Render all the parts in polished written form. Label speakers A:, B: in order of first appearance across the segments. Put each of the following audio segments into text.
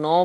A: 9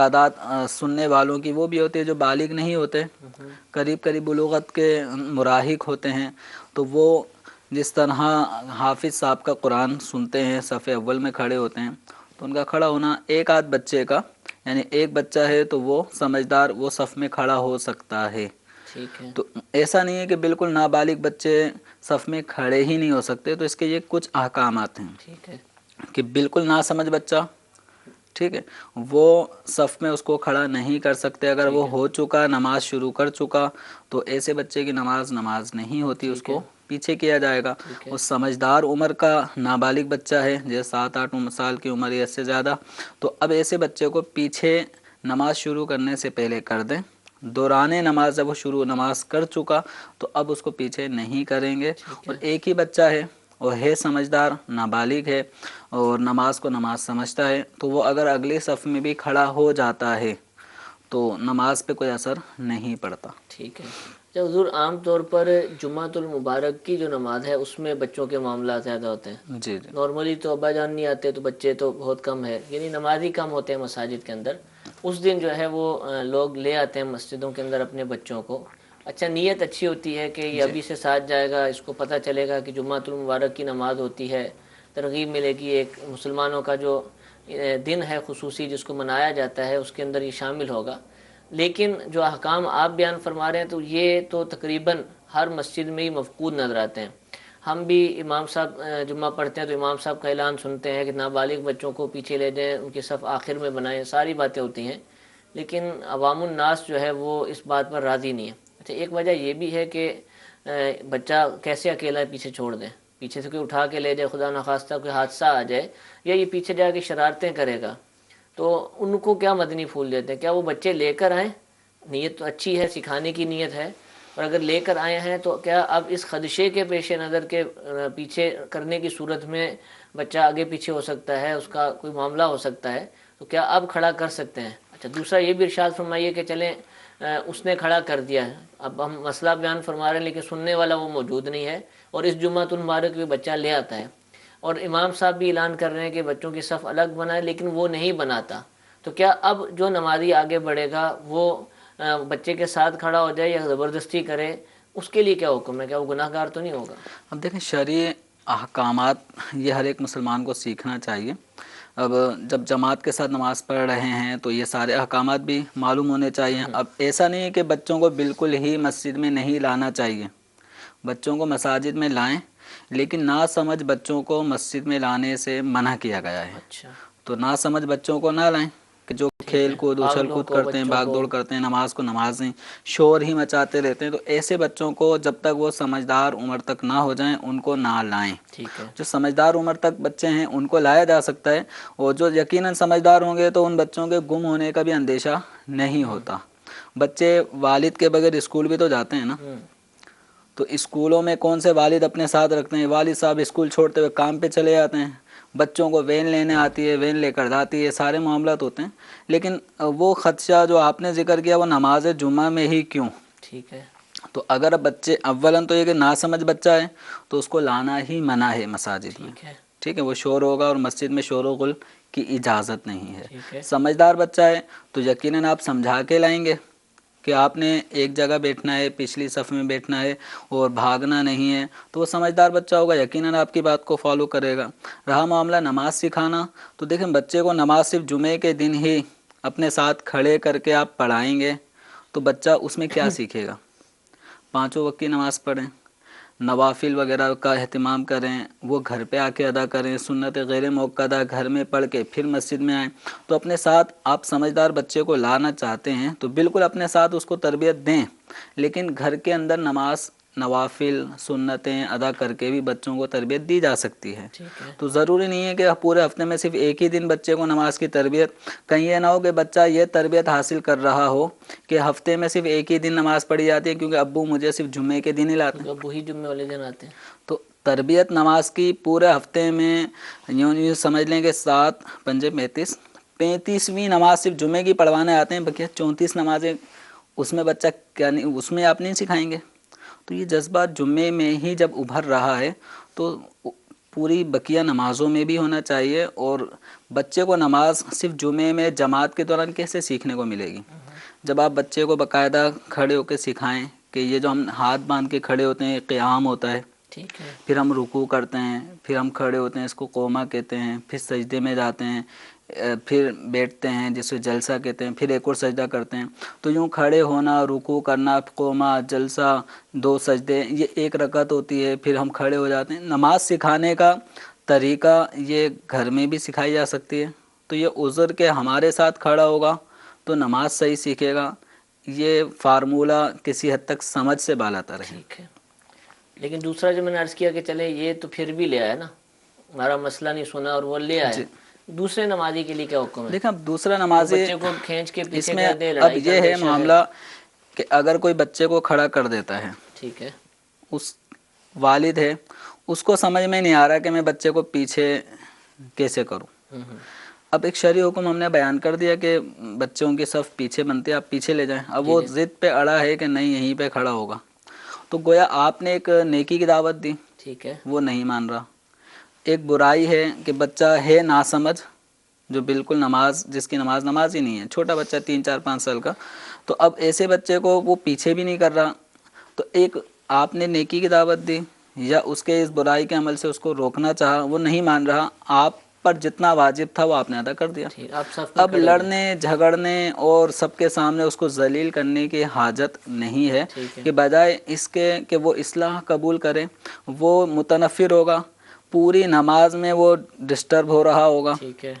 B: تعداد سننے والوں کی وہ بھی ہوتی ہے جو بالغ نہیں ہوتے، قریب قریب بلوغت کے مراحق ہوتے ہیں، تو وہ جس طرح حافظ صاحب کا قرآن سنتے ہیں، صف اول میں کھڑے ہوتے ہیں، تو ان کا کھڑا ہونا ایک آدھ بچے کا، یعنی ایک بچہ ہے تو وہ سمجھدار وہ صف میں کھڑا ہو سکتا ہے۔
A: ٹھیک ہے،
B: تو ایسا نہیں ہے کہ بالکل نابالغ بچے صف میں کھڑے ہی نہیں ہو سکتے، تو اس کے یہ کچھ احکامات ہیں
A: ٹھیک ہے،
B: کہ بالکل ناسمجھ بچہ، ٹھیک ہے، وہ صف میں اس کو کھڑا نہیں کر سکتے۔ اگر
A: ٹھیک
B: وہ
A: ہے،
B: ہو چکا، نماز شروع کر چکا، تو ایسے بچے کی نماز نہیں ہوتی، اس
A: ٹھیک ہے،
B: کو پیچھے کیا جائے گا۔
A: ٹھیک ہے،
B: وہ سمجھدار عمر کا نابالغ بچہ ہے، جیسے 7-8 سال کی عمر یا اس سے زیادہ، تو اب ایسے بچے کو پیچھے نماز شروع کرنے سے پہلے کر دیں۔ دوران نماز جب وہ شروع نماز کر چکا تو اب اس کو پیچھے نہیں کریں گے۔
A: ٹھیک
B: اور
A: ہے،
B: ایک ہی بچہ ہے اور ہے سمجھدار، نابالغ ہے اور نماز کو نماز سمجھتا ہے، تو وہ اگر اگلی صف میں بھی کھڑا ہو جاتا ہے تو نماز پہ کوئی اثر نہیں پڑتا۔
A: ٹھیک ہے۔ اچھا حضور، عام طور پر جمعۃ المبارک کی جو نماز ہے اس میں بچوں کے معاملات زیادہ ہوتے ہیں۔
B: جی جی
A: نارملی تو ابا جان نہیں آتے تو بچے تو بہت کم ہے، یعنی نماز ہی کم ہوتے ہیں مساجد کے اندر۔ اس دن جو ہے وہ لوگ لے آتے ہیں مسجدوں کے اندر اپنے بچوں کو۔ اچھا، نیت اچھی ہوتی ہے کہ یہ
B: جی
A: ابھی سے ساتھ جائے گا، اس کو پتہ چلے گا کہ جمعۃ المبارک کی نماز ہوتی ہے، ترغیب ملے گی، ایک مسلمانوں کا جو دن ہے خصوصی جس کو منایا جاتا ہے اس کے اندر یہ شامل ہوگا۔ لیکن جو احکام آپ بیان فرما رہے ہیں تو یہ تو تقریباً ہر مسجد میں ہی مفقود نظر آتے ہیں۔ ہم بھی امام صاحب جمعہ پڑھتے ہیں تو امام صاحب کا اعلان سنتے ہیں کہ نابالغ بچوں کو پیچھے لے جائیں، ان کی صف آخر میں بنائیں، ساری باتیں ہوتی ہیں، لیکن عوام الناس جو ہے وہ اس بات پر راضی نہیں ہے۔ اچھا، ایک وجہ یہ بھی ہے کہ بچہ کیسے اکیلا پیچھے چھوڑ دیں، پیچھے سے کوئی اٹھا کے لے جائے، خدا نخواستہ کوئی حادثہ آ جائے یا یہ پیچھے جا کے شرارتیں کرے گا، تو ان کو کیا مدنی پھول دیتے ہیں؟ کیا وہ بچے لے کر آئیں؟ نیت تو اچھی ہے، سکھانے کی نیت ہے، اور اگر لے کر آئے ہیں تو کیا اب اس خدشے کے پیش نظر کے پیچھے کرنے کی صورت میں بچہ آگے پیچھے ہو سکتا ہے، اس کا کوئی معاملہ ہو سکتا ہے، تو کیا اب کھڑا کر سکتے ہیں؟ اچھا، دوسرا یہ بھی ارشاد فرمائیے کہ چلیں اس نے کھڑا کر دیا ہے، اب ہم مسئلہ بیان فرما رہے ہیں لیکن سننے والا وہ موجود نہیں ہے، اور اس جمعۃ المبارک بھی بچہ لے آتا ہے، اور امام صاحب بھی اعلان کر رہے ہیں کہ بچوں کی صف الگ بنائے، لیکن وہ نہیں بناتا، تو کیا اب جو نمازی آگے بڑھے گا وہ بچے کے ساتھ کھڑا ہو جائے یا زبردستی کرے؟ اس کے لیے کیا حکم ہے؟ کیا وہ گناہ گار تو نہیں ہوگا؟
B: اب دیکھیں، شرعی احکامات یہ ہر ایک مسلمان کو سیکھنا چاہیے۔ اب جب جماعت کے ساتھ نماز پڑھ رہے ہیں تو یہ سارے احکامات بھی معلوم ہونے چاہیے۔ اب ایسا نہیں ہے کہ بچوں کو بالکل ہی مسجد میں نہیں لانا چاہیے، بچوں کو مساجد میں لائیں، لیکن نا سمجھ بچوں کو مسجد میں لانے سے منع کیا گیا ہے۔
A: اچھا،
B: تو نا سمجھ بچوں کو نہ لائیں کہ جو
A: ٹھیک
B: کھیل
A: ہے،
B: کود اچھل
A: پاگلوں
B: کود
A: کو،
B: کرتے ہیں،
A: بچوں
B: بھاگ
A: کو،
B: دوڑ کرتے ہیں، نماز کو نماز نہیں، شور ہی مچاتے رہتے ہیں، تو ایسے بچوں کو جب تک وہ سمجھدار عمر تک نہ ہو جائیں ان کو نہ لائیں۔
A: ٹھیک ہے،
B: جو سمجھدار عمر تک بچے ہیں ان کو لایا جا سکتا ہے، اور جو یقیناً سمجھدار ہوں گے تو ان بچوں کے گم ہونے کا بھی اندیشہ نہیں ہوتا۔ بچے والد کے بغیر اسکول بھی تو جاتے ہیں نا، تو اسکولوں میں کون سے والد اپنے ساتھ رکھتے ہیں؟ والد صاحب اسکول چھوڑتے ہوئے کام پہ چلے جاتے ہیں، بچوں کو وین لینے آتی ہے، وین لے کر جاتی ہے، سارے معاملات ہوتے ہیں، لیکن وہ خدشہ جو آپ نے ذکر کیا وہ نماز جمعہ میں ہی کیوں؟
A: ٹھیک ہے،
B: تو اگر بچے اولاً تو یہ کہ ناسمجھ بچہ ہے تو اس کو لانا ہی منع ہے مساجد میں،
A: ٹھیک ہے،
B: ٹھیک ہے، وہ شور ہوگا اور مسجد میں شور و غل کی اجازت نہیں ہے۔
A: ٹھیک ہے،
B: سمجھدار بچہ ہے تو یقیناً آپ سمجھا کے لائیں گے کہ آپ نے ایک جگہ بیٹھنا ہے، پچھلی صف میں بیٹھنا ہے اور بھاگنا نہیں ہے، تو وہ سمجھدار بچہ ہوگا، یقیناً آپ کی بات کو فالو کرے گا۔ رہا معاملہ نماز سکھانا، تو دیکھیں بچے کو نماز صرف جمعے کے دن ہی اپنے ساتھ کھڑے کر کے آپ پڑھائیں گے تو بچہ اس میں کیا سیکھے گا؟ 5 وقت کی نماز پڑھیں، نوافل وغیرہ کا اہتمام کریں، وہ گھر پہ آ کے ادا کریں، سنت غیر موقدہ گھر میں پڑھ کے پھر مسجد میں آئیں، تو اپنے ساتھ آپ سمجھدار بچے کو لانا چاہتے ہیں تو بالکل اپنے ساتھ اس کو تربیت دیں، لیکن گھر کے اندر نماز، نوافل، سنتیں ادا کر کے بھی بچوں کو تربیت دی جا سکتی ہے۔
A: ٹھیک ہے،
B: تو ضروری نہیں ہے کہ پورے ہفتے میں صرف ایک ہی دن بچے کو نماز کی تربیت، کہیں یہ نہ ہو کہ بچہ یہ تربیت حاصل کر رہا ہو کہ ہفتے میں صرف ایک ہی دن نماز پڑھی جاتی ہے کیونکہ ابو مجھے صرف جمعے کے دن ہی لاتے ہیں،
A: ابو ہی جمعے والے دن آتے ہیں۔
B: تو تربیت نماز کی پورے ہفتے میں یوں سمجھ لیں کہ 7 پنجے 35ویں نماز صرف جمعے کی پڑھوانے آتے ہیں، بقیہ 34 نمازیں اس میں بچہ کیا نہیں، اس میں آپ نہیں سکھائیں گے؟ تو یہ جذبہ جمعے میں ہی جب ابھر رہا ہے تو پوری بقیہ نمازوں میں بھی ہونا چاہیے. اور بچے کو نماز صرف جمعے میں جماعت کے دوران کیسے سیکھنے کو ملے گی؟ جب آپ بچے کو باقاعدہ کھڑے ہو کے سکھائیں کہ یہ جو ہم ہاتھ باندھ کے کھڑے ہوتے ہیں قیام ہوتا ہے،
A: ٹھیک ہے.
B: پھر ہم رکوع کرتے ہیں، پھر ہم کھڑے ہوتے ہیں، اس کو قومہ کہتے ہیں، پھر سجدے میں جاتے ہیں، پھر بیٹھتے ہیں جسے جلسہ کہتے ہیں، پھر ایک اور سجدہ کرتے ہیں. تو یوں کھڑے ہونا، رکوع کرنا، قومہ، جلسہ، 2 سجدے، یہ ایک رکعت ہوتی ہے. پھر ہم کھڑے ہو جاتے ہیں. نماز سکھانے کا طریقہ یہ گھر میں بھی سکھائی جا سکتی ہے. تو یہ عذر کہ ہمارے ساتھ کھڑا ہوگا تو نماز صحیح سیکھے گا، یہ فارمولہ کسی حد تک سمجھ سے بالاتر ہے.
A: ٹھیک ہے. لیکن دوسرا جو میں نے عرض کیا کہ چلے یہ تو پھر بھی لے آیا نا، ہمارا مسئلہ نہیں سنا اور وہ لے آیا.
B: جی
A: دوسرے نمازی کے لیے کیا حکم ہے؟
B: دیکھیں، اب دوسرا نمازی
A: بچے کو کھینچ کے
B: اس
A: پیچھے
B: میں
A: کر دے،
B: اب
A: لڑائی
B: یہ
A: کر دے،
B: ہے معاملہ کہ اگر کوئی بچے کو کھڑا کر دیتا ہے،
A: ٹھیک ہے،
B: اس والد ہے، اس کو سمجھ میں نہیں آ رہا کہ میں بچے کو پیچھے کیسے کروں. اب ایک شرعی حکم ہم نے بیان کر دیا کہ بچوں کی صف پیچھے بنتے، آپ پیچھے لے جائیں. اب
A: جی
B: وہ
A: جی،
B: ضد پہ اڑا ہے کہ نہیں یہیں پہ کھڑا ہوگا، تو گویا آپ نے ایک نیکی کی دعوت دی،
A: ٹھیک ہے،
B: وہ نہیں مان رہا. ایک برائی ہے کہ بچہ ہے ناسمجھ، جو بالکل نماز، جس کی نماز ہی نہیں ہے، چھوٹا بچہ 3 4 5 سال کا. تو اب ایسے بچے کو وہ پیچھے بھی نہیں کر رہا. تو ایک آپ نے نیکی کی دعوت دی یا اس کے اس برائی کے عمل سے اس کو روکنا چاہا، وہ نہیں مان رہا، آپ پر جتنا واجب تھا وہ آپ نے ادا کر دیا.
A: ٹھیک. آپ صف میں
B: اب
A: کھڑے ہو جائیں.
B: لڑنے جھگڑنے اور سب کے سامنے اس کو ذلیل کرنے کی حاجت نہیں ہے،
A: ٹھیک ہے،
B: کہ بجائے اس کے کہ وہ اصلاح قبول کرے، وہ متنفر ہوگا، پوری نماز میں وہ ڈسٹرب ہو رہا ہوگا،
A: ٹھیک ہے.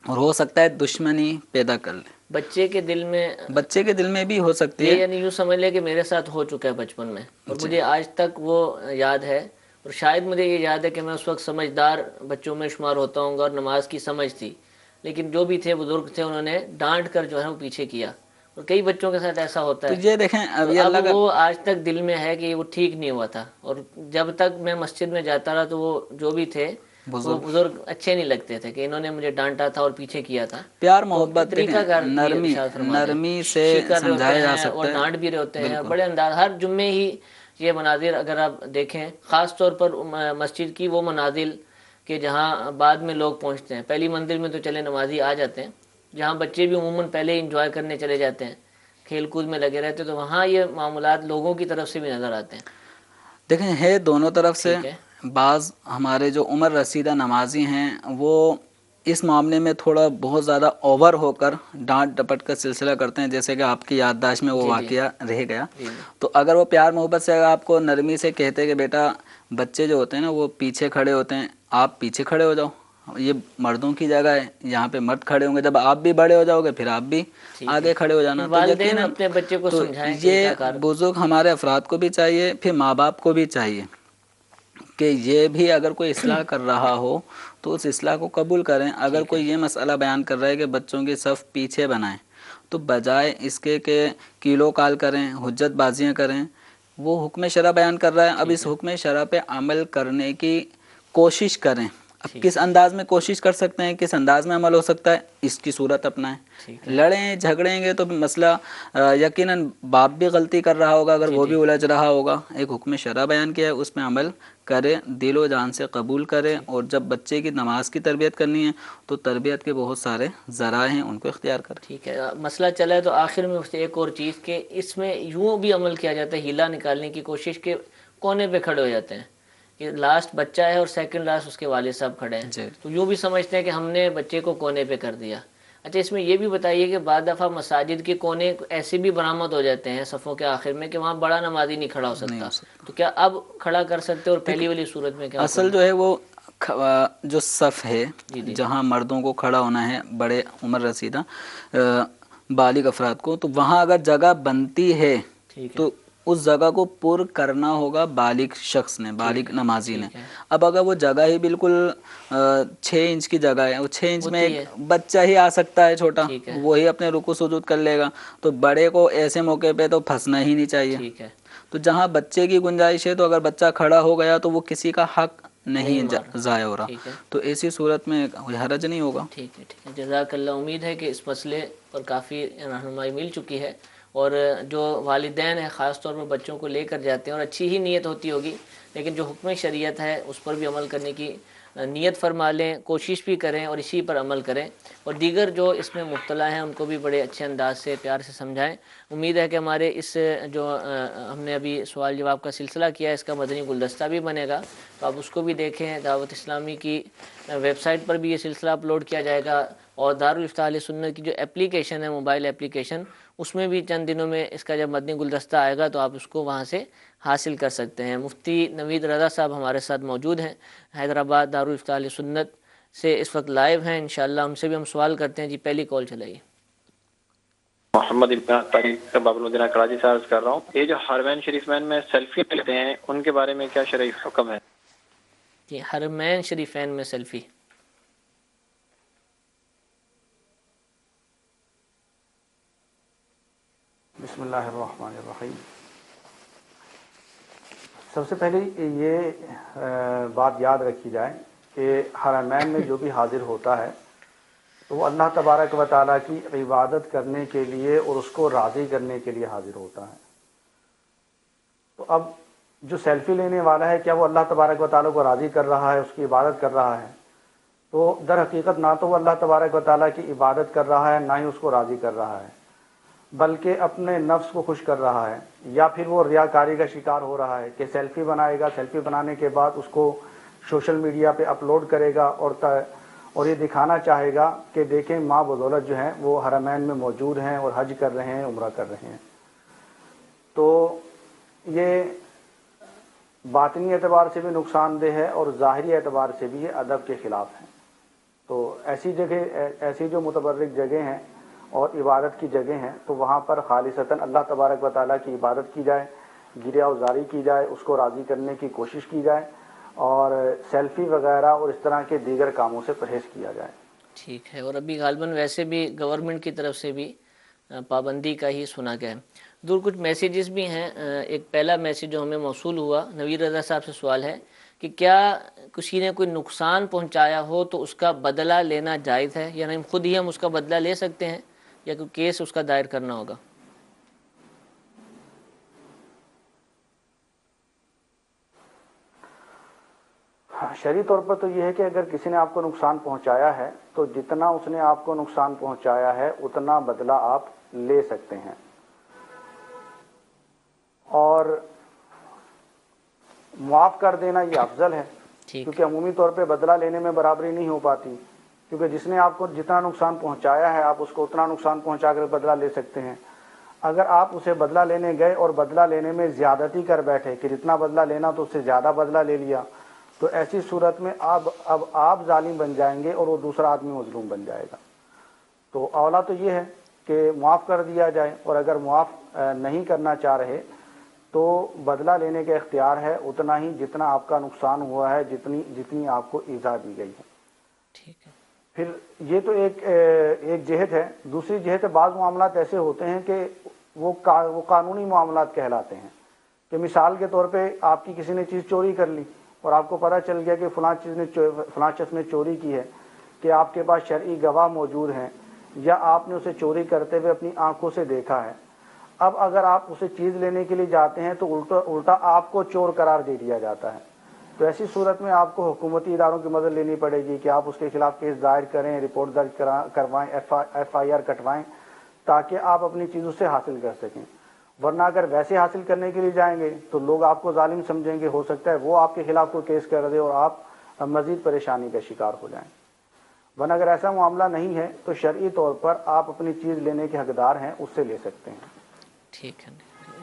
B: اور ہو سکتا ہے دشمنی پیدا کر لے.
A: بچے کے دل میں
B: بچے کے دل میں بھی ہو سکتی
A: یہ،
B: ہے.
A: یعنی یوں سمجھ لے کہ میرے ساتھ ہو چکا ہے بچپن میں، اور
B: جی
A: مجھے آج تک وہ یاد ہے، اور شاید مجھے یہ یاد ہے کہ میں اس وقت سمجھدار بچوں میں شمار ہوتا ہوں گا اور نماز کی سمجھ تھی. لیکن جو بھی تھے بزرگ تھے، انہوں نے ڈانٹ کر جو ہے وہ پیچھے کیا، اور کئی بچوں کے ساتھ ایسا ہوتا
B: تو
A: ہے.
B: یہ دیکھیں
A: تو
B: یہ
A: اب
B: اللہ کا
A: وہ آج تک دل میں ہے کہ وہ ٹھیک نہیں ہوا تھا. اور جب تک میں مسجد میں جاتا رہا تو وہ جو بھی تھے وہ بزرگ اچھے نہیں لگتے تھے کہ انہوں نے مجھے ڈانٹا تھا اور پیچھے کیا تھا.
B: پیار
A: تو
B: محبت
A: طریقہ
B: دیکھیں،
A: کار بھی
B: نرمی
A: ارشاد فرما دیں،
B: نرمی سے
A: شکر رہے ہوتے
B: سمجھایا جا
A: ہیں اور
B: سکتا ہے.
A: ڈانٹ بھی رہے ہوتے ہیں
B: بالکل
A: بڑے انداز. ہر جمعے ہی یہ مناظر اگر آپ دیکھیں، خاص طور پر مسجد کی وہ منازل کہ جہاں بعد میں لوگ پہنچتے ہیں. پہلی منزل میں تو چلے نمازی آ جاتے ہیں، جہاں بچے بھی عموماً پہلے ہی انجوائے کرنے چلے جاتے ہیں، کھیل کود میں لگے رہتے ہیں، تو وہاں یہ معاملات لوگوں کی طرف سے بھی نظر آتے ہیں.
B: دیکھیں ہے دونوں طرف سے.
A: ٹھیک ہے،
B: بعض ہمارے جو عمر رسیدہ نمازی ہیں وہ اس معاملے میں تھوڑا بہت زیادہ اوور ہو کر ڈانٹ ڈپٹ کا سلسلہ کرتے ہیں، جیسے کہ آپ کی یادداشت میں وہ
A: جی جی
B: واقعہ رہ گیا.
A: جی جی،
B: تو اگر وہ پیار محبت سے اگر آپ کو نرمی سے کہتے کہ بیٹا، بچے جو ہوتے ہیں نا وہ پیچھے کھڑے ہوتے ہیں، آپ پیچھے کھڑے ہو جاؤ، یہ مردوں کی جگہ ہے، یہاں پہ مرد کھڑے ہوں گے، جب آپ بھی بڑے ہو جاؤ گے پھر آپ بھی
A: ٹھیک ہے.
B: آگے کھڑے ہو جانا. تو
A: والدین
B: یقیناً
A: اپنے بچے کو
B: تو
A: سمجھائیں
B: یہ
A: طریقہ کار.
B: بزرگ ہمارے افراد کو بھی چاہیے، پھر ماں باپ کو بھی چاہیے کہ یہ بھی اگر کوئی اصلاح کر رہا ہو تو اس اصلاح کو قبول کریں. اگر
A: ٹھیک ہے،
B: کوئی یہ مسئلہ بیان کر رہا ہے کہ بچوں کی صف پیچھے بنائیں، تو بجائے اس کے کہ کیلو کال کریں، حجت بازیاں کریں، وہ حکم شرع بیان کر رہا ہے، اب
A: ٹھیک
B: اس
A: ہے،
B: حکم شرع پہ عمل کرنے کی کوشش کریں. اب
A: ٹھیک
B: کس
A: ہے،
B: انداز میں کوشش کر سکتے ہیں، کس انداز میں عمل ہو سکتا ہے، اس کی صورت اپنائیں.
A: ٹھیک ہے.
B: لڑیں جھگڑیں گے تو مسئلہ یقیناً باپ بھی غلطی کر رہا ہوگا اگر
A: جی
B: وہ
A: جی،
B: بھی الجھ رہا ہوگا. ایک حکم شرع بیان کیا ہے، اس میں عمل کرے، دل و جان سے قبول کرے.
A: ٹھیک.
B: اور جب بچے کی نماز کی تربیت کرنی ہے تو تربیت کے بہت سارے ذرائع ہیں، ان کو اختیار کریں.
A: ٹھیک ہے. مسئلہ چلا ہے تو آخر میں ایک اور چیز کہ اس میں یوں بھی عمل کیا جاتا ہے، ہیلا نکالنے کی کوشش کے کونے پہ کھڑے ہو جاتے ہیں کہ لاسٹ بچہ ہے اور سیکنڈ لاسٹ اس کے والد صاحب کھڑے ہیں،
B: جی
A: تو یوں بھی سمجھتے ہیں کہ ہم نے بچے کو کونے پہ کر دیا. اچھا، اس میں یہ بھی بتائیے کہ بعض دفعہ مساجد کے کونے ایسے بھی برآمد ہو جاتے ہیں صفوں کے آخر میں کہ وہاں بڑا نمازی نہیں کھڑا ہو
B: نہیں
A: سکتا،
B: ہو سکتا.
A: تو کیا اب کھڑا کر سکتے اور
B: دیکھیں
A: پہلی والی صورت میں کیا حکم
B: اصل
A: ہے؟
B: جو ہے وہ جو صف ہے
A: جی جی،
B: جہاں مردوں کو کھڑا ہونا ہے، بڑے عمر رسیدہ بالغ افراد کو، تو وہاں اگر جگہ بنتی ہے
A: ٹھیک ہے،
B: تو اس جگہ کو پر کرنا ہوگا بالغ شخص نے،
A: ٹھیک
B: بالغ
A: ہے،
B: نمازی نے.
A: ٹھیک ہے،
B: اب اگر وہ جگہ ہی بالکل 6 انچ کی جگہ ہے، وہ 6 انچ میں
A: ہوتی
B: ایک
A: ہے،
B: بچہ ہی آ سکتا ہے چھوٹا،
A: ٹھیک ہے،
B: وہی اپنے رکوع سجود کر لے گا، تو بڑے کو ایسے موقع پہ تو پھنسنا ہی نہیں چاہیے.
A: ٹھیک ہے،
B: تو جہاں بچے کی گنجائش ہے تو اگر بچہ کھڑا ہو گیا تو وہ کسی کا حق نہیں
A: مار رہا.
B: ضائع ہو رہا،
A: ٹھیک ہے،
B: تو ایسی صورت میں کوئی حرج نہیں ہوگا.
A: ٹھیک ہے. ٹھیک ہے، جزاک اللہ. امید ہے کہ اس مسئلے پر کافی رہنمائی مل چکی ہے، اور جو والدین ہیں خاص طور پر بچوں کو لے کر جاتے ہیں اور اچھی ہی نیت ہوتی ہوگی، لیکن جو حکم شریعت ہے اس پر بھی عمل کرنے کی نیت فرما لیں، کوشش بھی کریں اور اسی پر عمل کریں، اور دیگر جو اس میں مبتلا ہیں ان کو بھی بڑے اچھے انداز سے پیار سے سمجھائیں۔ امید ہے کہ ہمارے اس جو ہم نے ابھی سوال جواب کا سلسلہ کیا ہے اس کا مدنی گلدستہ بھی بنے گا، تو آپ اس کو بھی دیکھیں۔ دعوت اسلامی کی ویب سائٹ پر بھی یہ سلسلہ اپلوڈ کیا جائے گا، اور دارالفتاح اہل سنت کی جو اپلیکیشن ہے، موبائل اپلیکیشن، اس میں بھی چند دنوں میں اس کا جب مدنی گلدستہ آئے گا تو آپ اس کو وہاں سے حاصل کر سکتے ہیں۔ مفتی نوید رضا صاحب ہمارے ساتھ موجود ہیں حیدرآباد دارالفتاح اہل سنت سے، اس وقت لائیو ہیں، انشاءاللہ ان سے بھی ہم سوال کرتے ہیں۔ جی پہلی کال چلائیے۔
C: محمد امتیاز طاہر باب المدینہ کراچی سے عرض کر رہا ہوں، یہ جو حرمین شریفین میں سیلفی لیتے ہیں ان کے بارے میں کیا شرعی حکم ہے؟
A: جی حرمین شریفین میں سیلفی،
D: بسم اللہ الرحمن الرحیم۔ سب سے پہلے یہ بات یاد رکھی جائے کہ حرمین میں جو بھی حاضر ہوتا ہے تو وہ اللہ تبارک و تعالیٰ کی عبادت کرنے کے لیے اور اس کو راضی کرنے کے لیے حاضر ہوتا ہے۔ تو اب جو سیلفی لینے والا ہے کیا وہ اللہ تبارک و تعالیٰ کو راضی کر رہا ہے، اس کی عبادت کر رہا ہے؟ تو در حقیقت نہ تو وہ اللہ تبارک و تعالیٰ کی عبادت کر رہا ہے، نہ ہی اس کو راضی کر رہا ہے، بلکہ اپنے نفس کو خوش کر رہا ہے، یا پھر وہ ریاکاری کا شکار ہو رہا ہے کہ سیلفی بنائے گا، سیلفی بنانے کے بعد اس کو سوشل میڈیا پہ اپلوڈ کرے گا اور یہ دکھانا چاہے گا کہ دیکھیں ماں بدولت جو ہیں وہ حرمین میں موجود ہیں اور حج کر رہے ہیں، عمرہ کر رہے ہیں۔ تو یہ باطنی اعتبار سے بھی نقصان دہ ہے اور ظاہری اعتبار سے بھی یہ ادب کے خلاف ہے۔ تو ایسی جو متبرک جگہ ہیں اور عبادت کی جگہ ہیں تو وہاں پر خالصتاً اللہ تبارک و تعالیٰ کی عبادت کی جائے، گریہ وزاری کی جائے، اس کو راضی کرنے کی کوشش کی جائے، اور سیلفی وغیرہ اور اس طرح کے دیگر کاموں سے پرہیز کیا جائے۔
A: ٹھیک ہے۔ اور ابھی غالباً ویسے بھی گورنمنٹ کی طرف سے بھی پابندی کا ہی سنا گیا ہے۔ دور کچھ میسیجز بھی ہیں۔ ایک پہلا میسیج جو ہمیں موصول ہوا، نوید رضا صاحب سے سوال ہے کہ کیا کسی نے کوئی نقصان پہنچایا ہو تو اس کا بدلہ لینا جائز ہے، یعنی خود ہی ہم اس کا بدلہ لے سکتے ہیں یا کوئی کیس اس کا دائر کرنا ہوگا؟
D: شرعی طور پر تو یہ ہے کہ اگر کسی نے آپ کو نقصان پہنچایا ہے تو جتنا اس نے آپ کو نقصان پہنچایا ہے اتنا بدلہ آپ لے سکتے ہیں، اور معاف کر دینا یہ افضل ہے، کیونکہ عمومی طور پہ بدلہ لینے میں برابری نہیں ہو پاتی، کیونکہ جس نے آپ کو جتنا نقصان پہنچایا ہے آپ اس کو اتنا نقصان پہنچا کر بدلہ لے سکتے ہیں۔ اگر آپ اسے بدلہ لینے گئے اور بدلہ لینے میں زیادتی کر بیٹھے کہ جتنا بدلہ لینا تو اس سے زیادہ بدلہ لے لیا، تو ایسی صورت میں اب آپ ظالم بن جائیں گے اور وہ دوسرا آدمی مظلوم بن جائے گا۔ تو اولا تو یہ ہے کہ معاف کر دیا جائے، اور اگر معاف نہیں کرنا چاہ رہے تو بدلہ لینے کا اختیار ہے اتنا ہی جتنا آپ کا نقصان ہوا ہے، جتنی آپ کو ایذا دی گئی ہے۔
A: ٹھیک ہے۔
D: پھر یہ تو ایک جہت ہے۔ دوسری جہت ہے، بعض معاملات ایسے ہوتے ہیں کہ وہ قانونی معاملات کہلاتے ہیں، کہ مثال کے طور پہ آپ کی کسی نے چیز چوری کر لی اور آپ کو پتہ چل گیا کہ فلاں شخص نے چوری کی ہے، کہ آپ کے پاس شرعی گواہ موجود ہیں یا آپ نے اسے چوری کرتے ہوئے اپنی آنکھوں سے دیکھا ہے۔ اب اگر آپ اسے چیز لینے کے لیے جاتے ہیں تو الٹا آپ کو چور قرار دے دیا جاتا ہے، تو ایسی صورت میں آپ کو حکومتی اداروں کی مدد لینی پڑے گی کہ آپ اس کے خلاف کیس دائر کریں، رپورٹ درج کروائیں، ایف آئی آر کٹوائیں، تاکہ آپ اپنی چیز اس سے حاصل کر سکیں۔ ورنہ اگر ویسے حاصل کرنے کے لیے جائیں گے تو لوگ آپ کو ظالم سمجھیں گے، ہو سکتا ہے وہ آپ کے خلاف کوئی کیس کر دے اور آپ مزید پریشانی کا شکار ہو جائیں۔ ورنہ اگر ایسا معاملہ نہیں ہے تو شرعی طور پر آپ اپنی چیز لینے کے حقدار ہیں، اس سے لے سکتے ہیں۔
A: ٹھیک ہے،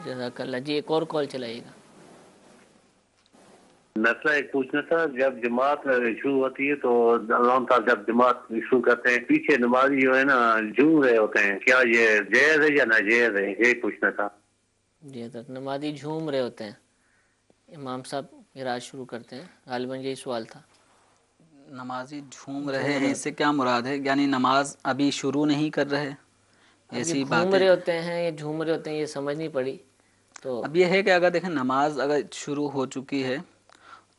A: جزاک اللہ۔ جی ایک اور کال چلائیے گا۔
E: مسئلہ ایک پوچھنا تھا، جب جماعت شروع ہوتی ہے تو اللہ تعالیٰ جب جماعت شروع کرتے ہیں پیچھے نمازی جو ہے نا جھوم رہے ہوتے ہیں، کیا یہ جائز ہے یا ناجائز ہے؟ یہی پوچھنا تھا۔
A: جی حضرت، نمازی جھوم رہے ہوتے ہیں، امام صاحب قراءت شروع کرتے ہیں، غالباً یہی سوال تھا۔
B: نمازی جھوم رہے ہیں، اس سے کیا مراد ہے؟ یعنی نماز ابھی شروع نہیں کر رہے، ایسی
A: گھوم
B: باتیں؟
A: رہے ہوتے ہیں یا جھوم رہے ہوتے ہیں، یہ سمجھ نہیں پڑی۔ تو
B: اب یہ ہے کہ اگر دیکھیں نماز اگر شروع ہو چکی ہے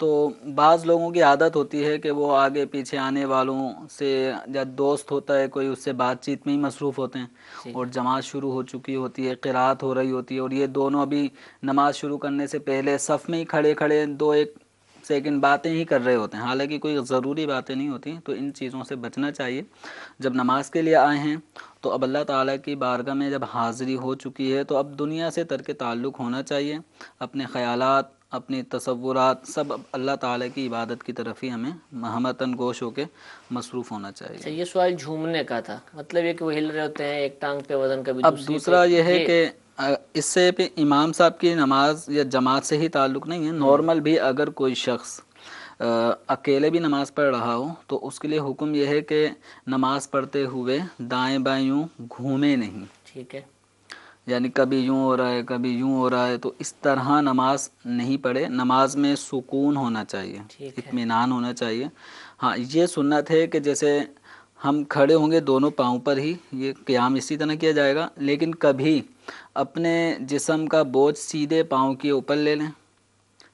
B: تو بعض لوگوں کی عادت ہوتی ہے کہ وہ آگے پیچھے آنے والوں سے یا دوست ہوتا ہے کوئی، اس سے بات چیت میں ہی مصروف ہوتے ہیں، اور جماعت شروع ہو چکی ہوتی ہے، قرات ہو رہی ہوتی ہے، اور یہ دونوں ابھی نماز شروع کرنے سے پہلے صف میں ہی کھڑے کھڑے 2-1 سیکنڈ باتیں ہی کر رہے ہوتے ہیں، حالانکہ کوئی ضروری باتیں نہیں ہوتی. تو ان چیزوں سے بچنا چاہیے. جب نماز کے لیے آئے ہیں تو اب اللہ تعالیٰ کی بارگاہ میں جب حاضری ہو چکی ہے تو اب دنیا سے ترک تعلق ہونا چاہیے. اپنے خیالات، اپنی تصورات سب اللہ تعالیٰ کی عبادت کی طرف ہی ہمیں ہمتاً گوش ہو کے مصروف ہونا چاہیے.
A: یہ سوال جھومنے کا تھا، مطلب یہ کہ وہ ہل رہے ہوتے ہیں، ایک ٹانگ پہ وزن کبھی
B: اب
A: دوسری
B: دوسرا
A: پہ،
B: یہ ہے کہ اس سے پہ امام صاحب کی نماز یا جماعت سے ہی تعلق نہیں ہے. نارمل بھی اگر کوئی شخص اکیلے بھی نماز پڑھ رہا ہو تو اس کے لیے حکم یہ ہے کہ نماز پڑھتے ہوئے دائیں بائیں یوں گھومے نہیں.
A: ٹھیک ہے.
B: یعنی کبھی یوں ہو رہا ہے کبھی یوں ہو رہا ہے، تو اس طرح نماز نہیں پڑھے. نماز میں سکون ہونا چاہیے، اطمینان ہونا چاہیے. ہاں یہ سنت ہے کہ جیسے ہم کھڑے ہوں گے دونوں پاؤں پر ہی، یہ قیام اسی طرح کیا جائے گا، لیکن کبھی اپنے جسم کا بوجھ سیدھے پاؤں کے اوپر لے لیں.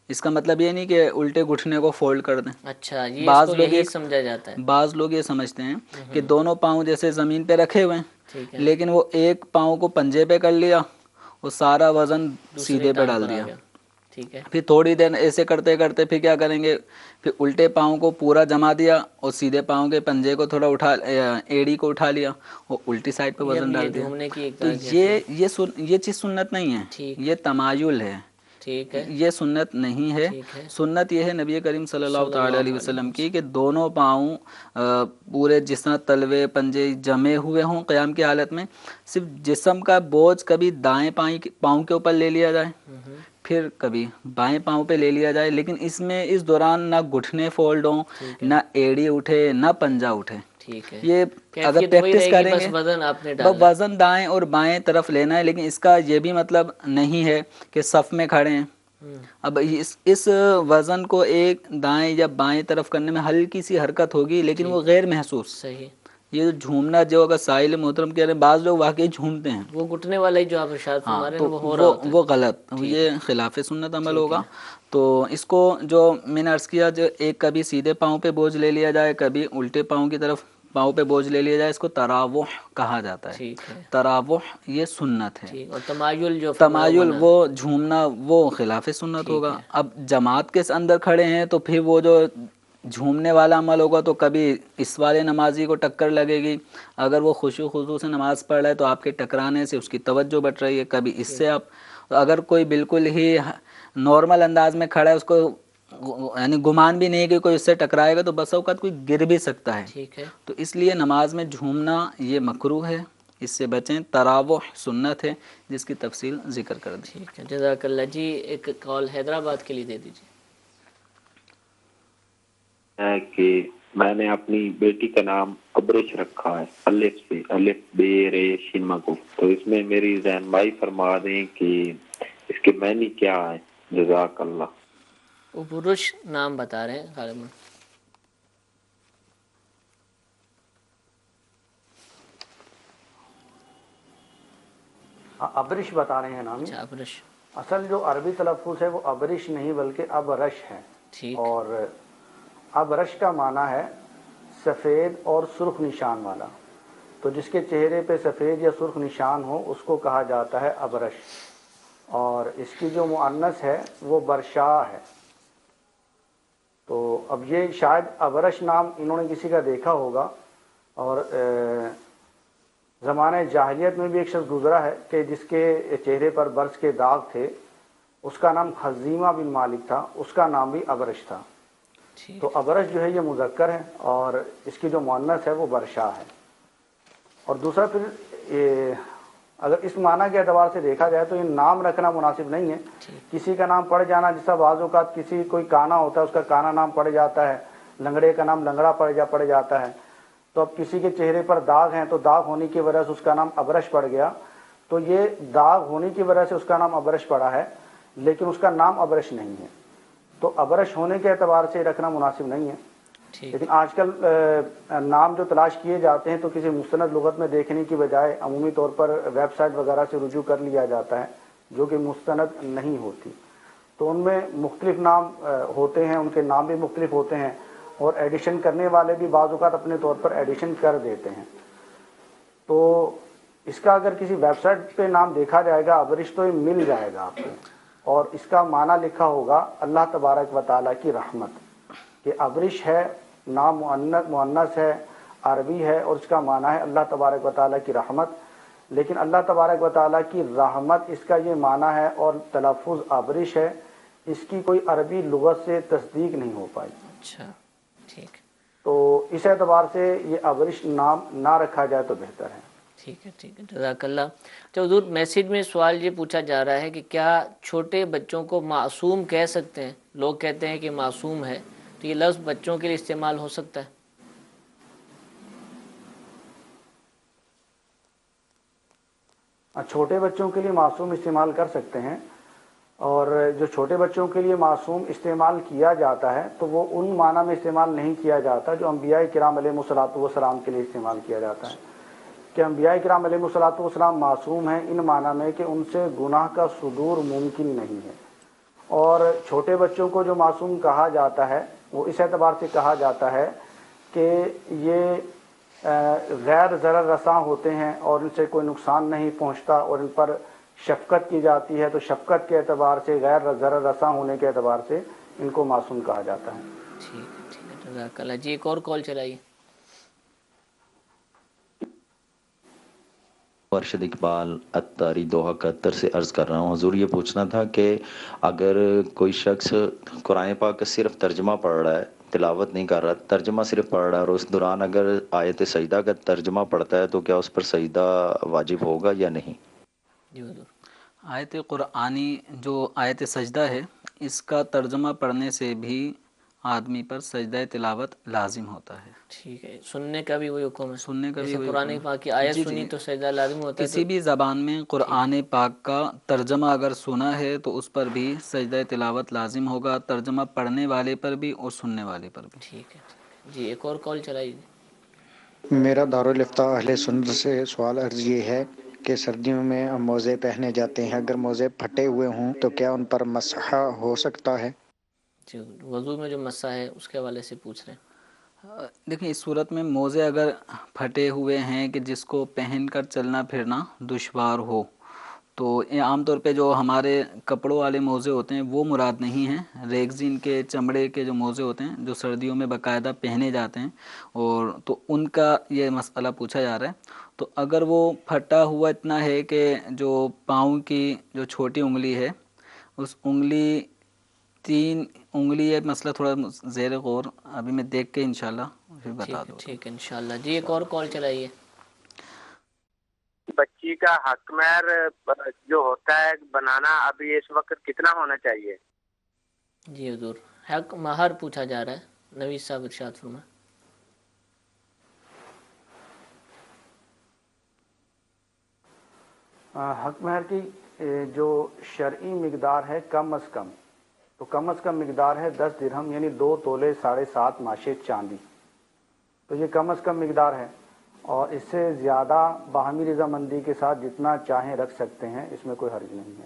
B: اس کا مطلب یہ نہیں کہ الٹے گھٹنے کو فولڈ کر دیں.
A: اچھا، یہ اس کو یہی سمجھا جاتا ہے.
B: بعض لوگ یہ سمجھتے ہیں کہ دونوں پاؤں جیسے زمین پہ رکھے ہوئے ہیں، لیکن وہ ایک پاؤں کو پنجے پہ کر لیا، وہ سارا وزن سیدھے پہ ڈال دیا.
A: ٹھیک ہے.
B: پھر تھوڑی دیر ایسے کرتے کرتے پھر کیا کریں گے، پھر الٹے پاؤں کو پورا جما دیا اور سیدھے پاؤں کے پنجے کو تھوڑا ایڑی کو اٹھا لیا، وہ الٹی سائڈ پہ وزن ڈال دیا. تو یہ چیز سنت نہیں ہے، یہ تمایل ہے.
A: ٹھیک ہے.
B: یہ سنت نہیں ہے. سنت یہ ہے نبی کریم صلی اللہ تعالی علیہ وسلم کی کہ دونوں پاؤں پورے جس طرح تلوے پنجے جمے ہوئے ہوں قیام کی حالت میں، صرف جسم کا بوجھ کبھی دائیں پاؤں کے اوپر لے لیا جائے، پھر کبھی بائیں پاؤں پہ لے لیا جائے، لیکن اس دوران نہ گھٹنے فولڈ ہوں، نہ ایڑی اٹھے، نہ پنجہ اٹھے. یہ اگر پریکٹس کریں گے وزن دائیں اور بائیں طرف لینا ہے، لیکن اس کا یہ بھی مطلب نہیں ہے کہ صف میں کھڑے ہیں. اب اس وزن کو ایک دائیں یا بائیں طرف کرنے میں ہلکی سی حرکت ہوگی، لیکن وہ غیر محسوس.
A: صحیح.
B: یہ جھومنا جو اگر سائل محترم کہہ رہے ہیں، بعض لوگ واقعی جھومتے ہیں،
A: وہ گھٹنے والا ہی جو آپ ارشاد فرما رہے ہیں وہ ہو رہا ہوتا ہے،
B: وہ غلط، یہ خلاف سنت عمل ہوگا. تو اس کو جو میں نے عرض کیا، جو ایک کبھی سیدھے پاؤں پہ بوجھ لے لیا جائے، کبھی الٹے پاؤں کی طرف پاؤں پہ بوجھ لے لیا جائے، اس کو تراوح کہا جاتا ہے. تراوح یہ سنت ہے.
A: اور
B: تمایل وہ جھومنا وہ خلاف سنت ہوگا. اب جماعت کے اندر کھڑے ہیں تو پھر وہ جو جھومنے والا عمل ہوگا تو کبھی اس والے نمازی کو ٹکر لگے گی، اگر وہ خشوع خضوع سے نماز پڑھ رہا ہے تو آپ کے ٹکرانے سے اس کی توجہ بٹ رہی ہے، کبھی اس سے آپ، اگر کوئی بالکل ہی نارمل انداز میں کھڑا ہے، اس کو یعنی گمان بھی نہیں کہ کوئی اس سے ٹکرائے گا، تو بسا اوقات کوئی گر بھی سکتا ہے. تو اس لیے نماز میں جھومنا یہ مکروہ ہے، اس سے بچیں. تراوح سنت ہے جس کی تفصیل ذکر کر دیں.
A: ٹھیک ہے، جزاک اللہ. جی ایک کال حیدرآباد کے لیے دے دیجیے.
F: کہ میں نے اپنی بیٹی کا نام ابرش رکھا ہے، الف سے، الف بے رے شین مگو، تو اس میں میری رہنمائی فرما دیں کہ اس کے معنی کیا ہے. جزاک اللہ.
A: ابرش نام بتا رہے ہیں غالباً.
D: ابرش بتا رہے ہیں نام.
A: ابرش
D: اصل جو عربی تلفظ ہے وہ ابرش نہیں بلکہ ابرش ہے. اور ابرش کا معنی ہے سفید اور سرخ نشان والا. تو جس کے چہرے پہ سفید یا سرخ نشان ہو اس کو کہا جاتا ہے ابرش. اور اس کی جو مؤنث ہے وہ برشا ہے. تو اب یہ شاید ابرش نام انہوں نے کسی کا دیکھا ہوگا، اور زمانہ جاہلیت میں بھی ایک شخص گزرا ہے کہ جس کے چہرے پر برس کے داغ تھے، اس کا نام خزیمہ بن مالک تھا، اس کا نام بھی ابرش تھا. تو ابرش جو ہے یہ مذکر ہے اور اس کی جو مؤنث ہے وہ برشا ہے. اور دوسرا پھر اگر اس معنی کے اعتبار سے دیکھا جائے تو یہ نام رکھنا مناسب نہیں ہے. کسی کا نام پڑ جانا، جیسا بعض اوقات کسی کوئی کانا ہوتا ہے اس کا کانا نام پڑ جاتا ہے، لنگڑے کا نام لنگڑا پڑ جاتا ہے. تو اب کسی کے چہرے پر داغ ہیں تو داغ ہونے کی وجہ سے اس کا نام ابرش پڑ گیا، تو یہ داغ ہونے کی وجہ سے اس کا نام ابرش پڑا ہے، لیکن اس کا نام ابرش نہیں ہے. تو ابرش ہونے کے اعتبار سے رکھنا مناسب نہیں ہے. لیکن آج کل نام جو تلاش کیے جاتے ہیں تو کسی مستند لغت میں دیکھنے کی بجائے عمومی طور پر ویب سائٹ وغیرہ سے رجوع کر لیا جاتا ہے، جو کہ مستند نہیں ہوتی. تو ان میں مختلف نام ہوتے ہیں، ان کے نام بھی مختلف ہوتے ہیں، اور ایڈیشن کرنے والے بھی بعض اوقات اپنے طور پر ایڈیشن کر دیتے ہیں. تو اس کا اگر کسی ویب سائٹ پہ نام دیکھا جائے گا ابرش تو یہ مل جائے گا آپ کو، اور اس کا معنی لکھا ہوگا اللہ تبارک و تعالیٰ کی رحمت، کہ ابرش ہے، نام مؤنث ہے، عربی ہے، اور اس کا معنی ہے اللہ تبارک و تعالیٰ کی رحمت. لیکن اللہ تبارک و تعالیٰ کی رحمت اس کا یہ معنی ہے اور تلفظ ابرش ہے، اس کی کوئی عربی لغت سے تصدیق نہیں ہو پائی.
A: اچھا ٹھیک.
D: تو اس اعتبار سے یہ ابرش نام نہ رکھا جائے تو بہتر ہے.
A: ٹھیک ہے ٹھیک ہے، جزاک اللہ. تو حضور میسیج میں سوال یہ پوچھا جا رہا ہے کہ کیا چھوٹے بچوں کو معصوم کہہ سکتے ہیں؟ لوگ کہتے ہیں کہ معصوم ہے، تو یہ لفظ بچوں کے لیے استعمال ہو سکتا ہے؟
D: چھوٹے بچوں کے لیے معصوم استعمال کر سکتے ہیں، اور جو چھوٹے بچوں کے لیے معصوم استعمال کیا جاتا ہے تو وہ ان معنی میں استعمال نہیں کیا جاتا جو انبیاء کرام علیہ الصلوۃ والسلام کے لیے استعمال کیا جاتا ہے، کہ انبیاء کرام علیہ الصلوۃ والسلام معصوم ہیں ان معنی میں کہ ان سے گناہ کا صدور ممکن نہیں ہے. اور چھوٹے بچوں کو جو معصوم کہا جاتا ہے وہ اس اعتبار سے کہا جاتا ہے کہ یہ غیر ضرر رساں ہوتے ہیں اور ان سے کوئی نقصان نہیں پہنچتا، اور ان پر شفقت کی جاتی ہے، تو شفقت کے اعتبار سے، غیر ضرر رساں ہونے کے اعتبار سے ان کو معصوم کہا جاتا ہے.
A: ٹھیک ہے جزاک اللہ. جی ایک اور کال چلائیے.
G: ارشد اقبال اتاری دوحہ قطر سے عرض کر رہا ہوں. حضور یہ پوچھنا تھا کہ اگر کوئی شخص قرآن پاک کا صرف ترجمہ پڑھ رہا ہے، تلاوت نہیں کر رہا، ترجمہ صرف پڑھ رہا ہے، اور اس دوران اگر آیت سجدہ کا ترجمہ پڑھتا ہے تو کیا اس پر سجدہ واجب ہوگا یا نہیں؟
A: جی حضور.
B: آیت قرآنی جو آیت سجدہ ہے، اس کا ترجمہ پڑھنے سے بھی آدمی پر سجدہ تلاوت لازم ہوتا ہے.
A: ٹھیک ہے. سننے کا بھی وہی حکم ہے؟
B: سننے کا بھی
A: جیسے
B: وہی
A: قرآن
B: حکم
A: پاک کی
B: ہے.
A: آیت
B: جی
A: سنی تو سجدہ لازم ہوتا ہے.
B: کسی بھی زبان میں قرآن پاک کا ترجمہ اگر سنا ہے تو اس پر بھی سجدہ تلاوت لازم ہوگا، ترجمہ پڑھنے والے پر بھی اور سننے والے پر بھی.
A: ٹھیک ہے. جی ایک اور کال چلائیے.
H: میرا دارالفتاح اہل سنت سے سوال عرض یہ ہے کہ سردیوں میں موزے پہنے جاتے ہیں، اگر موزے پھٹے ہوئے ہوں تو کیا ان پر مسح ہو سکتا ہے؟
A: جی وضو میں جو مسح ہے اس کے حوالے سے پوچھ رہے ہیں.
B: دیکھیں اس صورت میں موزے اگر پھٹے ہوئے ہیں کہ جس کو پہن کر چلنا پھرنا دشوار ہو، تو یہ عام طور پہ جو ہمارے کپڑوں والے موزے ہوتے ہیں وہ مراد نہیں ہیں. ریگزین کے چمڑے کے جو موزے ہوتے ہیں جو سردیوں میں باقاعدہ پہنے جاتے ہیں، اور تو ان کا یہ مسئلہ پوچھا جا رہا ہے. تو اگر وہ پھٹا ہوا اتنا ہے کہ جو پاؤں کی جو چھوٹی انگلی ہے اس انگلی 3 انگلی ہے، مسئلہ تھوڑا زیر غور، ابھی میں دیکھ کے انشاءاللہ پھر بتا دوں.
A: ٹھیک ہے انشاءاللہ. جی ایک اور کال چلائیے.
I: بچی کا حق مہر جو ہوتا ہے بنانا ابھی اس وقت کتنا ہونا چاہیے؟
A: جی حضور حق مہر پوچھا جا رہا ہے. نوید صاحب ارشاد فرمائیں.
D: حق مہر کی جو شرعی مقدار ہے کم از کم مقدار ہے 10 درہم، یعنی 2 تولے 7.5 ماشے چاندی. تو یہ کم از کم مقدار ہے، اور اس سے زیادہ باہمی رضامندی کے ساتھ جتنا چاہیں رکھ سکتے ہیں، اس میں کوئی حرج نہیں ہے.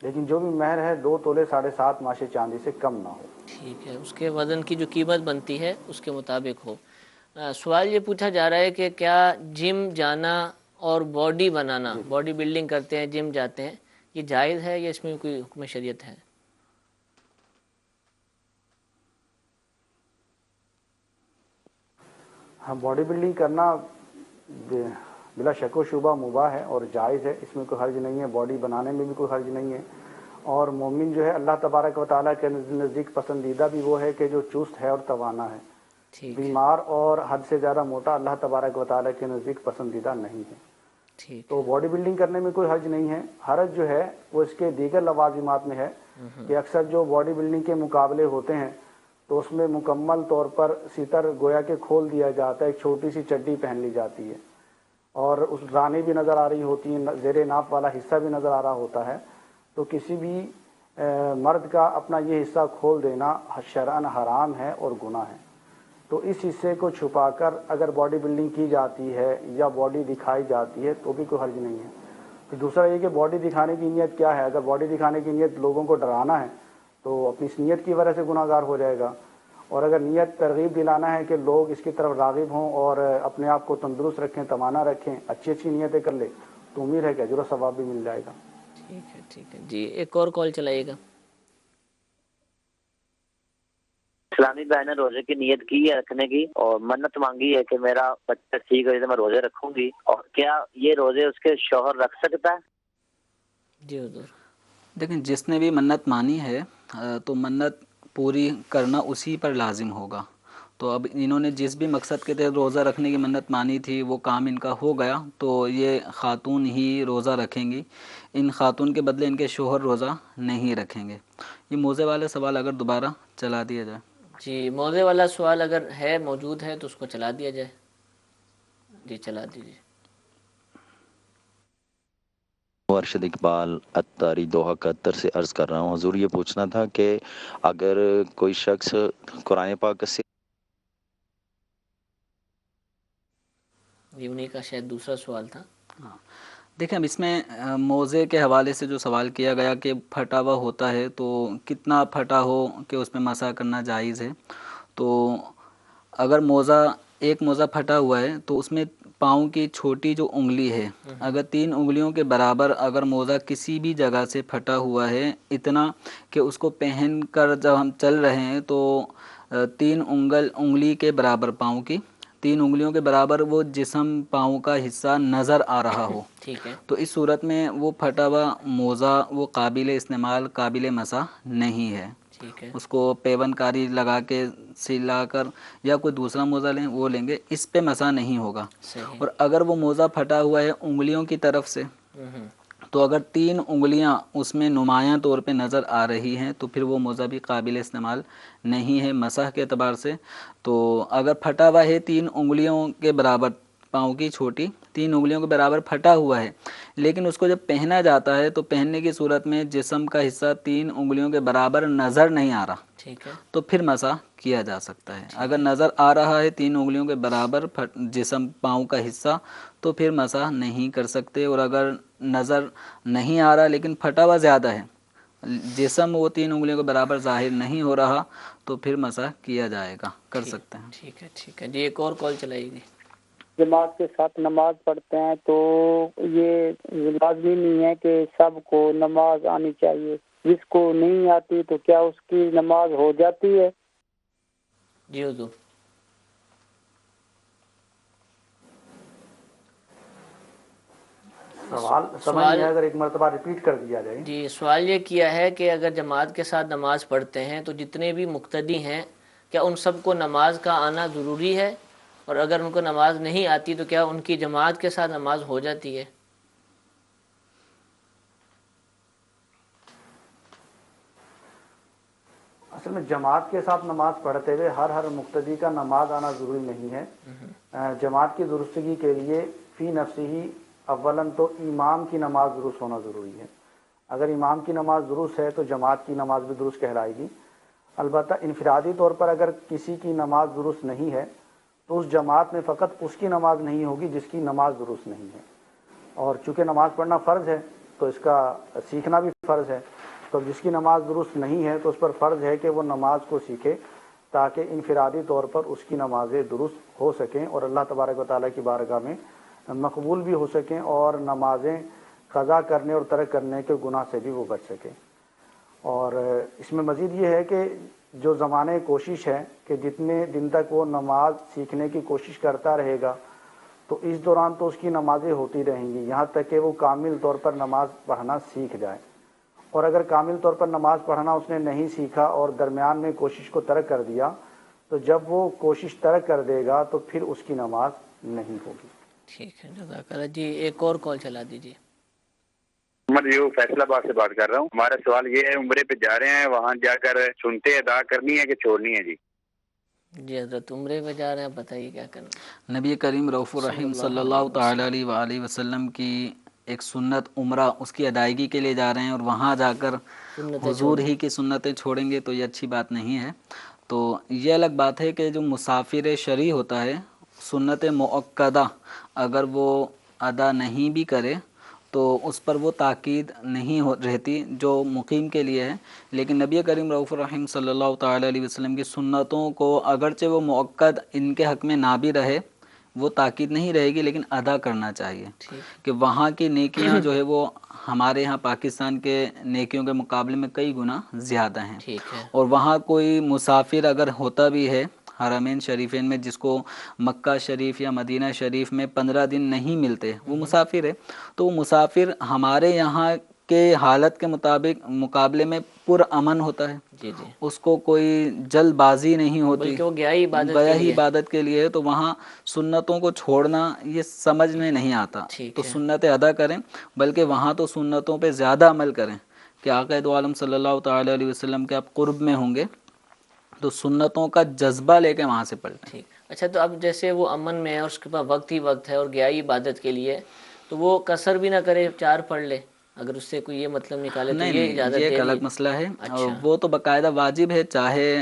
D: لیکن جو بھی مہر ہے 2 تولے 7.5 ماشے چاندی سے کم نہ ہو.
A: ٹھیک ہے. اس کے وزن کی جو قیمت بنتی ہے اس کے مطابق ہو. سوال یہ پوچھا جا رہا ہے کہ کیا جم جانا اور باڈی بنانا، باڈی بلڈنگ کرتے ہیں، جم جاتے ہیں، یہ جائز ہے یا اس میں کوئی حکم شریعت ہے؟
D: ہاں، باڈی بلڈنگ کرنا بلا شک و شبہ مباح ہے اور جائز ہے، اس میں کوئی حرج نہیں ہے. باڈی بنانے میں بھی کوئی حرج نہیں ہے. اور مومن جو ہے اللہ تبارک و تعالیٰ کے نزدیک پسندیدہ بھی وہ ہے کہ جو چست ہے اور توانا ہے. بیمار اور حد سے زیادہ موٹا اللہ تبارک و تعالیٰ کے نزدیک پسندیدہ نہیں ہے. تو باڈی بلڈنگ کرنے میں کوئی حرج نہیں ہے. حرج جو ہے وہ اس کے دیگر لوازمات میں ہے کہ اکثر جو باڈی بلڈنگ کے مقابلے ہوتے ہیں تو اس میں مکمل طور پر ستر گویا کے کھول دیا جاتا ہے، ایک چھوٹی سی چڈی پہن لی جاتی ہے، اور اس رانی بھی نظر آ رہی ہوتی ہیں، زیر ناف والا حصہ بھی نظر آ رہا ہوتا ہے. تو کسی بھی مرد کا اپنا یہ حصہ کھول دینا شرعاً حرام ہے اور گناہ ہے. تو اس حصے کو چھپا کر اگر باڈی بلڈنگ کی جاتی ہے یا باڈی دکھائی جاتی ہے تو بھی کوئی حرج نہیں ہے. تو دوسرا یہ کہ باڈی دکھانے کی نیت کیا ہے. اگر باڈی دکھانے کی نیت لوگوں کو ڈرانا ہے تو اپنی اس نیت کی وجہ سے گناہ گار ہو جائے گا. اور اگر نیت ترغیب دلانا ہے کہ لوگ اس کی طرف راغب ہوں اور اپنے آپ کو تندرست رکھیں, توانا رکھیں, اچھی اچھی نیتیں کر لے, تو امید ہے کہ اجر و ثواب بھی مل جائے گا.
A: ٹھیک ہے جی, ایک اور کال چلائیے گا.
I: اسلامی بہن نے روزے کی نیت کی ہے رکھنے کی اور منت مانگی ہے کہ میرا بچہ ٹھیک ہے تو میں روزے رکھوں گی, اور کیا یہ روزے اس کے شوہر رکھ سکتا ہے؟
A: جی حضور.
B: لیکن جس نے بھی منت مانی ہے تو منت پوری کرنا اسی پر لازم ہوگا. تو اب انہوں نے جس بھی مقصد کے تحت روزہ رکھنے کی منت مانی تھی وہ کام ان کا ہو گیا, تو یہ خاتون ہی روزہ رکھیں گی. ان خاتون کے بدلے ان کے شوہر روزہ نہیں رکھیں گے. یہ موزے والا سوال اگر دوبارہ چلا دیا جائے.
A: جی, موضوع والا سوال اگر ہے موجود ہے تو اس کو چلا دیا جائے. جی چلا دیجیے.
G: ارشد اقبال اتاری دوحہ قطر سے عرض کر رہا ہوں. حضور یہ پوچھنا تھا کہ اگر کوئی شخص قرآن پاک کا
A: جی انہیں کا شاید دوسرا سوال تھا.
B: دیکھیں, اب اس میں موزے کے حوالے سے جو سوال کیا گیا کہ پھٹا ہوا ہوتا ہے تو کتنا پھٹا ہو کہ اس پہ مسح کرنا جائز ہے. تو اگر ایک موزہ پھٹا ہوا ہے تو اس میں پاؤں کی چھوٹی جو انگلی ہے, اگر 3 انگلیوں کے برابر اگر موزہ کسی بھی جگہ سے پھٹا ہوا ہے اتنا کہ اس کو پہن کر جب ہم چل رہے ہیں تو 3 انگلی کے برابر پاؤں کی 3 انگلیوں کے برابر وہ جسم پاؤں کا حصہ نظر آ رہا ہو,
A: ٹھیک ہے,
B: تو اس صورت میں وہ پھٹا ہوا موزہ وہ قابل استعمال قابل مسح نہیں ہے.
A: ٹھیک ہے,
B: اس کو پیون کاری لگا کے سلا کر یا کوئی دوسرا موزہ لیں وہ لیں گے, اس پہ مسح نہیں ہوگا.
A: صحیح.
B: اور اگر وہ موزہ پھٹا ہوا ہے انگلیوں کی طرف سے تو اگر 3 انگلیاں اس میں نمایاں طور پہ نظر آ رہی ہیں تو پھر وہ موزہ بھی قابل استعمال نہیں ہے مسح کے اعتبار سے. تو اگر پھٹا ہوا ہے 3 انگلیوں کے برابر پاؤں کی چھوٹی 3 انگلیوں کے برابر پھٹا ہوا ہے, لیکن اس کو جب پہنا جاتا ہے تو پہننے کی صورت میں جسم کا حصہ 3 انگلیوں کے برابر نظر نہیں آ رہا,
A: ٹھیک ہے,
B: تو پھر مسح کیا جا سکتا ہے. اگر نظر آ رہا ہے 3 انگلیوں کے برابر جسم پاؤں کا حصہ تو پھر مسح نہیں کر سکتے. اور اگر نظر نہیں آ رہا لیکن پھٹا ہوا زیادہ ہے, جسم وہ 3 انگلیوں کے برابر ظاہر نہیں ہو رہا, تو پھر مسح کیا جائے گا, کر سکتے ہیں.
A: ٹھیک ہے جی, ایک اور کال چلائیے گی.
J: جماعت کے ساتھ نماز پڑھتے ہیں تو یہ لازمی نہیں ہے کہ سب کو نماز آنی چاہیے, جس کو نہیں آتی تو کیا اس کی نماز ہو جاتی ہے؟
A: جی حضور.
D: سوال سمجھ نہیں آیا, اگر ایک مرتبہ ریپیٹ کر دیا جائے.
A: جی, سوال یہ کیا ہے کہ اگر جماعت کے ساتھ نماز پڑھتے ہیں تو جتنے بھی مقتدی ہیں کیا ان سب کو نماز کا آنا ضروری ہے, اور اگر ان کو نماز نہیں آتی تو کیا ان کی جماعت کے ساتھ نماز ہو جاتی ہے؟
D: اصل میں جماعت کے ساتھ نماز پڑھتے ہوئے ہر مقتدی کا نماز آنا ضروری نہیں ہے. جماعت کی درستگی کے لیے فی نفسی ہی اولاً تو امام کی نماز درست ہونا ضروری ہے. اگر امام کی نماز درست ہے تو جماعت کی نماز بھی درست کہلائے گی. البتہ انفرادی طور پر اگر کسی کی نماز درست نہیں ہے تو اس جماعت میں فقط اس کی نماز نہیں ہوگی جس کی نماز درست نہیں ہے. اور چونکہ نماز پڑھنا فرض ہے تو اس کا سیکھنا بھی فرض ہے. تو جس کی نماز درست نہیں ہے تو اس پر فرض ہے کہ وہ نماز کو سیکھے تاکہ انفرادی طور پر اس کی نمازیں درست ہو سکیں اور اللہ تبارک و تعالیٰ کی بارگاہ میں مقبول بھی ہو سکیں, اور نمازیں قضا کرنے اور ترک کرنے کے گناہ سے بھی وہ بچ سکیں. اور اس میں مزید یہ ہے کہ جو زمانے کوشش ہے کہ جتنے دن تک وہ نماز سیکھنے کی کوشش کرتا رہے گا تو اس دوران تو اس کی نمازیں ہوتی رہیں گی یہاں تک کہ وہ کامل طور پر نماز پڑھنا سیکھ جائے. اور اگر کامل طور پر نماز پڑھنا اس نے نہیں سیکھا اور درمیان میں کوشش کو ترک کر دیا تو جب وہ کوشش ترک کر دے گا تو پھر اس کی نماز نہیں ہوگی.
A: ٹھیک ہے, جزاک اللہ. جی ایک اور کال چلا دیجیے.
K: محمد یو فیصل آباد سے بات کر رہا ہوں. ہمارا سوال یہ ہے, عمرے پہ جا رہے ہیں, وہاں جا کر سنتے ادا کرنی ہے کہ چھوڑنی ہے؟
A: جی حضرت عمرے پہ جا رہے ہیں, بتائیے کیا کرنا.
B: نبی کریم رؤوف الرحیم صلی اللہ تعالیٰ علیہ وآلہ وسلم کی ایک سنت عمرہ, اس کی ادائیگی کے لیے جا رہے ہیں اور وہاں جا کر حضور ہی کی سنتیں چھوڑیں گے تو یہ اچھی بات نہیں ہے. تو یہ الگ بات ہے کہ جو مسافر شرعی ہوتا ہے سنت مؤکدہ اگر وہ ادا نہیں بھی کرے تو اس پر وہ تاکید نہیں رہتی جو مقیم کے لیے ہے. لیکن نبی کریم رؤوف الرحیم صلی اللہ تعالی علیہ وسلم کی سنتوں کو اگرچہ وہ مؤکد ان کے حق میں نہ بھی رہے، وہ تاکید نہیں رہے گی، لیکن ادا کرنا چاہیے کہ وہاں کی نیکیاں جو ہے وہ ہمارے یہاں پاکستان کے نیکیوں کے مقابلے میں کئی گنا زیادہ ہیں. اور وہاں کوئی مسافر اگر ہوتا بھی ہے حرمین شریفین میں، جس کو مکہ شریف یا مدینہ شریف میں 15 دن نہیں ملتے، وہ مسافر ہے، تو وہ مسافر ہمارے یہاں کے حالت کے مقابلے میں پر امن ہوتا ہے. اس کو کوئی جلد بازی نہیں ہوتی،
A: بلکہ وہ گیا ہی
B: عبادت کے لیے. تو وہاں سنتوں کو چھوڑنا یہ سمجھ میں نہیں آتا. تو سنتیں ادا کریں، بلکہ وہاں تو سنتوں پہ زیادہ عمل کریں کہ آقا دو عالم صلی اللہ تعالی علیہ وسلم کے آپ قرب میں ہوں گے تو سنتوں کا جذبہ لے کے وہاں سے پلٹیں.
A: اچھا، تو اب جیسے وہ امن میں ہے اور اس کے پاس وقت ہی وقت ہے اور گیا ہی عبادت کے لیے، تو وہ قصر بھی نہ کرے، 4 پڑھ لے، اگر اس سے کوئی یہ مطلب نکالے تو یہ اجازت
B: یہ ایک الگ مسئلہ ہے. وہ تو باقاعدہ واجب ہے، چاہے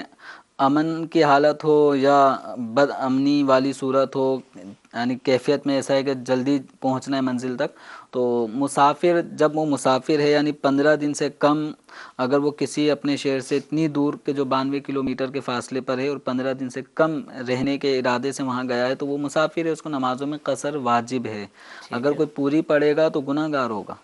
B: امن کی حالت ہو یا بد امنی والی صورت ہو، یعنی کیفیت میں ایسا ہے کہ جلدی پہنچنا ہے منزل تک. تو مسافر جب وہ مسافر ہے، یعنی 15 دن سے کم اگر وہ کسی اپنے شہر سے اتنی دور کے جو 92 کلومیٹر کے فاصلے پر ہے اور 15 دن سے کم رہنے کے ارادے سے وہاں گیا ہے، تو وہ مسافر ہے، اس کو نمازوں میں قصر واجب ہے. اگر کوئی پوری پڑھے گا تو گناہ گار ہوگا.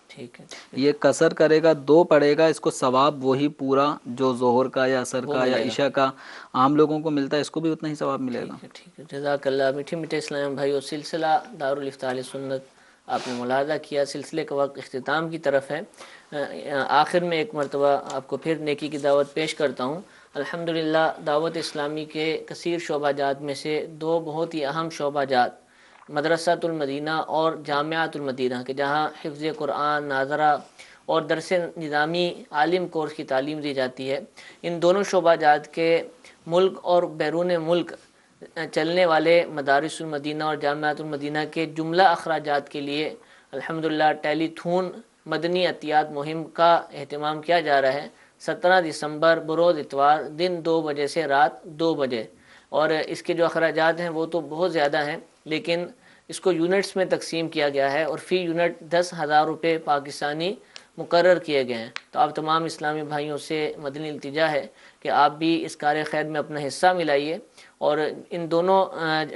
B: یہ قصر کرے گا 2 پڑھے گا، اس کو ثواب وہی پورا جو ظہر کا یا عصر کا یا عشاء کا عام لوگوں کو ملتا ہے، اس کو بھی اتنا ہی ثواب ملے گا.
A: ٹھیک ہے، جزاک اللہ. میٹھے میٹھے اسلام بھائیو، سلسلہ دارالافتاء اہل سنت آپ نے ملاحظہ کیا، سلسلے کا وقت اختتام کی طرف ہے. آخر میں ایک مرتبہ آپ کو پھر نیکی کی دعوت پیش کرتا ہوں. الحمدللہ دعوت اسلامی کے کثیر شعبہ جات میں سے 2 بہت ہی اہم شعبہ جات، مدرسۃ المدینہ اور جامعۃ المدینہ، کہ جہاں حفظ قرآن، ناظرہ اور درس نظامی عالم کورس کی تعلیم دی جاتی ہے، ان دونوں شعبہ جات کے ملک اور بیرون ملک چلنے والے مدارس المدینہ اور جامعۃ المدینہ کے جملہ اخراجات کے لیے الحمدللہ ٹیلی تھون مدنی عطیات مہم کا اہتمام کیا جا رہا ہے. 17 دسمبر بروز اتوار دن 2 بجے سے رات 2 بجے. اور اس کے جو اخراجات ہیں وہ تو بہت زیادہ ہیں، لیکن اس کو یونٹس میں تقسیم کیا گیا ہے اور فی یونٹ 10,000 روپے پاکستانی مقرر کیے گئے ہیں. تو آپ تمام اسلامی بھائیوں سے مدنی التجا ہے کہ آپ بھی اس کار خیر میں اپنا حصہ ملائیے اور ان دونوں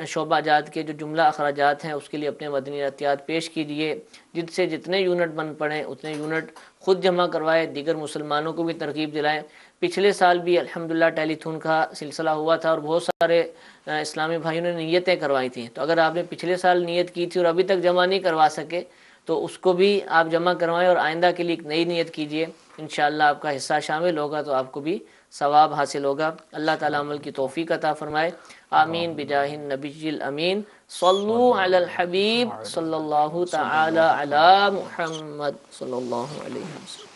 A: شعبہ جات کے جو جملہ اخراجات ہیں اس کے لیے اپنے مدنی عطیات پیش کیجیے. جن سے جتنے یونٹ بن پڑیں اتنے یونٹ خود جمع کروائے، دیگر مسلمانوں کو بھی ترغیب دلائیں. پچھلے سال بھی الحمدللہ ٹیلی تھون کا سلسلہ ہوا تھا اور بہت سارے اسلامی بھائیوں نے نیتیں کروائی تھیں. تو اگر آپ نے پچھلے سال نیت کی تھی اور ابھی تک جمع نہیں کروا سکے تو اس کو بھی آپ جمع کروائیں اور آئندہ کے لیے ایک نئی نیت کیجیے. انشاءاللہ آپ کا حصہ شامل ہوگا تو آپ کو بھی ثواب حاصل ہوگا. اللہ تعالیٰ عمل کی توفیق عطا فرمائے. آمین بجاہ النبی الامین. صلو علی الحبیب صلی اللہ تعالی علی محمد صلی اللہ علیہ وسلم.